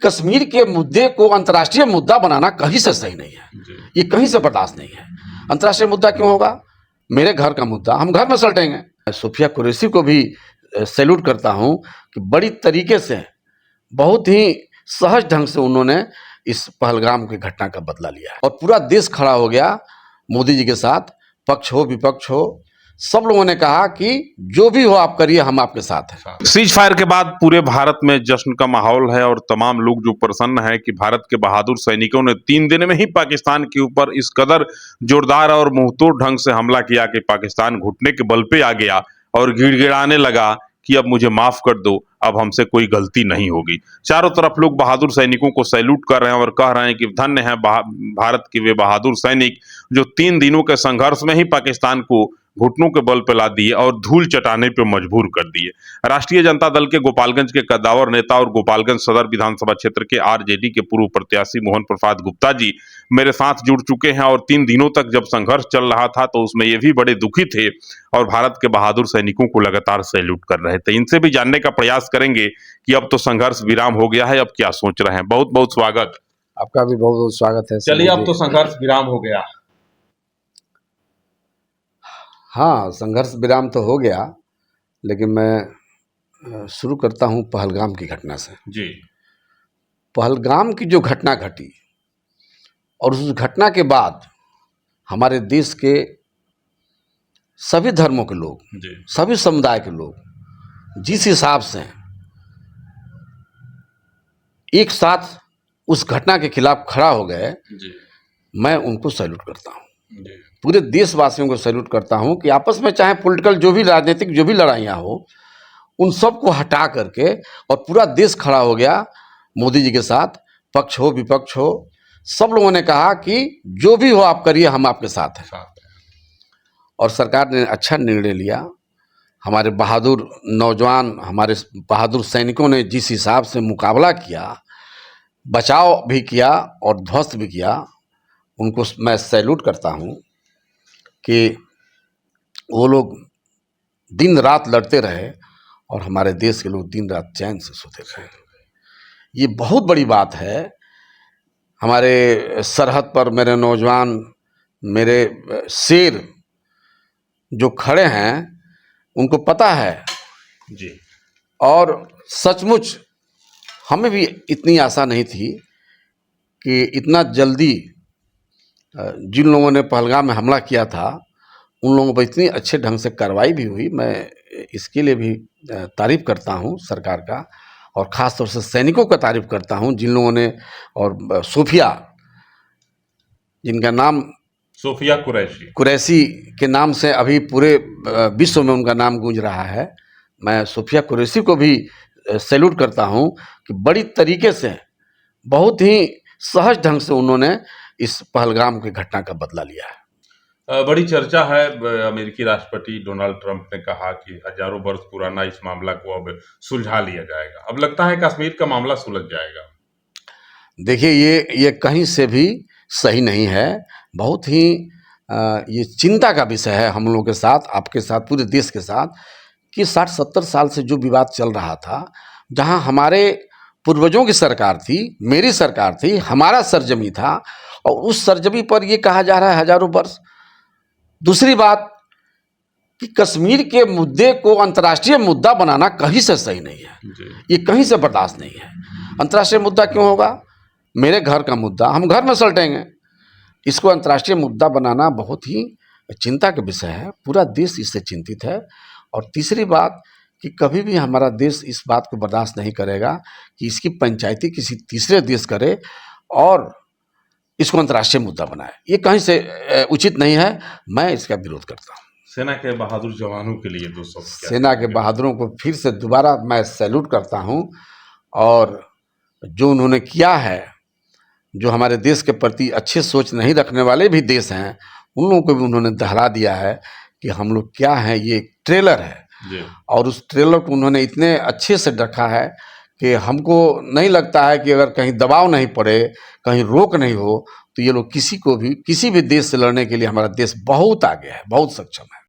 कश्मीर के मुद्दे को अंतर्राष्ट्रीय मुद्दा बनाना कहीं से सही नहीं है। ये कहीं से बर्दाश्त नहीं है। अंतर्राष्ट्रीय मुद्दा क्यों होगा? मेरे घर का मुद्दा, हम घर में सलटेंगे। सोफिया कुरैशी को भी सैल्यूट करता हूं कि बड़ी तरीके से, बहुत ही सहज ढंग से उन्होंने इस पहलगाम की घटना का बदला लिया है और पूरा देश खड़ा हो गया मोदी जी के साथ। पक्ष हो विपक्ष हो, सब लोगों ने कहा कि जो भी हो आप करिए, हम आपके साथ हैं। सीज फायर के बाद पूरे भारत में जश्न का माहौल है और तमाम लोग जो प्रसन्न हैं कि भारत के बहादुर सैनिकों ने 3 दिन में ही पाकिस्तान के ऊपर इस कदर जोरदार और मुंहतोड़ ढंग से हमला किया कि पाकिस्तान घुटने के बल पे आ गया और गिड़गिड़ाने लगा कि अब मुझे माफ कर दो, अब हमसे कोई गलती नहीं होगी। चारों तरफ लोग बहादुर सैनिकों को सैल्यूट कर रहे हैं और कह रहे हैं कि धन्य है भारत के वे बहादुर सैनिक जो 3 दिनों के संघर्ष में ही पाकिस्तान को घुटनों के बल पे ला दिए और धूल चटाने पे मजबूर कर दिए। राष्ट्रीय जनता दल के गोपालगंज के कद्दावर नेता और गोपालगंज सदर विधानसभा क्षेत्र के आरजेडी के पूर्व प्रत्याशी मोहन प्रसाद गुप्ता जी मेरे साथ जुड़ चुके हैं और 3 दिनों तक जब संघर्ष चल रहा था तो उसमें ये भी बड़े दुखी थे और भारत के बहादुर सैनिकों को लगातार सैल्यूट कर रहे थे। इनसे भी जानने का प्रयास करेंगे कि अब तो संघर्ष विराम हो गया है, अब क्या सोच रहे हैं। बहुत बहुत स्वागत। आपका भी बहुत बहुत स्वागत है। चलिए, अब तो संघर्ष विराम हो गया। हाँ, संघर्ष विराम तो हो गया, लेकिन मैं शुरू करता हूँ पहलगाम की घटना से। जी। पहलगाम की जो घटना घटी और उस घटना के बाद हमारे देश के सभी धर्मों के लोग, सभी समुदाय के लोग जिस हिसाब से एक साथ उस घटना के खिलाफ खड़ा हो गए, मैं उनको सैल्यूट करता हूँ। पूरे देशवासियों को सैल्यूट करता हूं कि आपस में चाहे पॉलिटिकल जो भी राजनीतिक जो भी लड़ाइयां हो, उन सब को हटा करके और पूरा देश खड़ा हो गया मोदी जी के साथ। पक्ष हो विपक्ष हो, सब लोगों ने कहा कि जो भी हो आप करिए, हम आपके साथ हैं। और सरकार ने अच्छा निर्णय लिया। हमारे बहादुर नौजवान, हमारे बहादुर सैनिकों ने जिस हिसाब से मुकाबला किया, बचाव भी किया और ध्वस्त भी किया, उनको मैं सैल्यूट करता हूं कि वो लोग दिन रात लड़ते रहे और हमारे देश के लोग दिन रात चैन से सोते रहे। ये बहुत बड़ी बात है। हमारे सरहद पर मेरे नौजवान, मेरे शेर जो खड़े हैं, उनको पता है जी। और सचमुच हमें भी इतनी आशा नहीं थी कि इतना जल्दी जिन लोगों ने पहलगाम में हमला किया था, उन लोगों पर इतनी अच्छे ढंग से कार्रवाई भी हुई। मैं इसके लिए भी तारीफ़ करता हूं सरकार का और ख़ास तौर से सैनिकों का तारीफ़ करता हूं जिन लोगों ने, और सोफिया, जिनका नाम सोफिया कुरैशी के नाम से अभी पूरे विश्व में उनका नाम गूंज रहा है। मैं सोफिया कुरैशी को भी सैल्यूट करता हूं कि बड़ी तरीके से, बहुत ही सहज ढंग से उन्होंने इस पहलगाम की घटना का बदला लिया है। बड़ी चर्चा है, अमेरिकी राष्ट्रपति डोनाल्ड ट्रंप ने कहा कि हजारों वर्ष पुराना इस मामला को अब सुलझा लिया जाएगा। अब लगता है कश्मीर का मामला सुलझ जाएगा। देखिए, ये कहीं से भी सही नहीं है। बहुत ही ये चिंता का विषय है हम लोगों के साथ, आपके साथ, पूरे देश के साथ, कि 60-70 साल से जो विवाद चल रहा था, जहां हमारे पूर्वजों की सरकार थी, मेरी सरकार थी, हमारा सरजमी था, और उस सरजमी पर ये कहा जा रहा है हजारों वर्ष। दूसरी बात कि कश्मीर के मुद्दे को अंतर्राष्ट्रीय मुद्दा बनाना कहीं से सही नहीं है। ये कहीं से बर्दाश्त नहीं है। अंतर्राष्ट्रीय मुद्दा क्यों होगा? मेरे घर का मुद्दा, हम घर में सलटेंगे। इसको अंतर्राष्ट्रीय मुद्दा बनाना बहुत ही चिंता का विषय है। पूरा देश इससे चिंतित है। और तीसरी बात कि कभी भी हमारा देश इस बात को बर्दाश्त नहीं करेगा कि इसकी पंचायती किसी तीसरे देश करे और इसको अंतर्राष्ट्रीय मुद्दा बनाए। ये कहीं से उचित नहीं है। मैं इसका विरोध करता हूँ। सेना के बहादुर जवानों के लिए 200 सेना के बहादुरों को फिर से दोबारा मैं सैल्यूट करता हूँ, और जो उन्होंने किया है, जो हमारे देश के प्रति अच्छे सोच नहीं रखने वाले भी देश हैं, उन लोगों को भी उन्होंने दोहरा दिया है कि हम लोग क्या हैं। ये ट्रेलर है और उस ट्रेलर को उन्होंने इतने अच्छे से रखा है कि हमको नहीं लगता है कि अगर कहीं दबाव नहीं पड़े, कहीं रोक नहीं हो, तो ये लोग किसी को भी, किसी भी देश से लड़ने के लिए हमारा देश बहुत आगे है, बहुत सक्षम है।